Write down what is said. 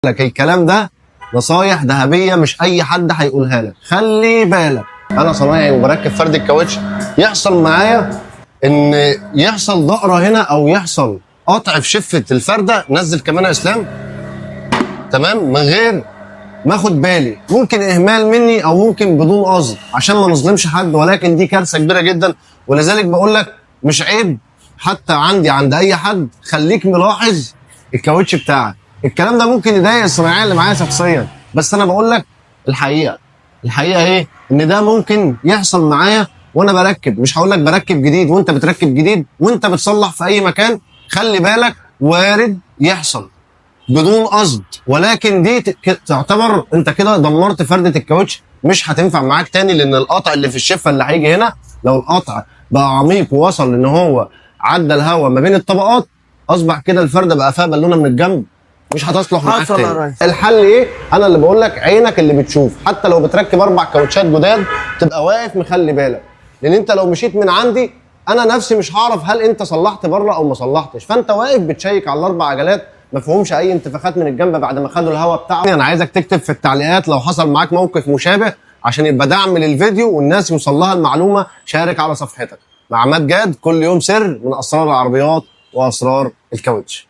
لك الكلام ده نصايح ذهبيه مش اي حد هيقولها لك. خلي بالك انا صنايعي وبركب فرد الكاوتش، يحصل معايا ان يحصل ضقره هنا او يحصل قطع في شفه الفرده، نزل كمان يا اسلام، تمام، من غير ما اخد بالي. ممكن اهمال مني او ممكن بدون قصد عشان ما نظلمش حد، ولكن دي كارثه كبيره جدا. ولذلك بقول لك مش عيب حتى عندي عند اي حد، خليك ملاحظ الكاوتش بتاعك. الكلام ده ممكن يضايق الصناعيه اللي معايا شخصيا، بس انا بقول لك الحقيقه. الحقيقه ايه؟ ان ده ممكن يحصل معايا وانا بركب. مش هقول لك بركب جديد وانت بتركب جديد وانت بتصلح في اي مكان، خلي بالك وارد يحصل بدون قصد، ولكن دي تعتبر انت كده دمرت فردة الكاوتش، مش هتنفع معاك تاني. لان القطع اللي في الشفه اللي هيجي هنا، لو القطع بقى عميق ووصل ان هو عدى الهواء ما بين الطبقات، اصبح كده الفرده بقى فيها بالونه من الجنب، مش هتصلح معاك تاني. الحل ايه؟ انا اللي بقول لك عينك اللي بتشوف. حتى لو بتركب 4 كاوتشات جداد تبقى واقف مخلي بالك، لان انت لو مشيت من عندي انا نفسي مش هعرف هل انت صلحت بره او ما صلحتش. فانت واقف بتشيك على ال4 عجلات ما فيهمش اي انتفاخات من الجنب بعد ما خدوا الهواء بتاعهم. انا عايزك تكتب في التعليقات لو حصل معاك موقف مشابه عشان يبقى دعم للفيديو والناس يوصل لها المعلومه. شارك على صفحتك. مع عماد جاد، كل يوم سر من اسرار العربيات واسرار الكاوتش.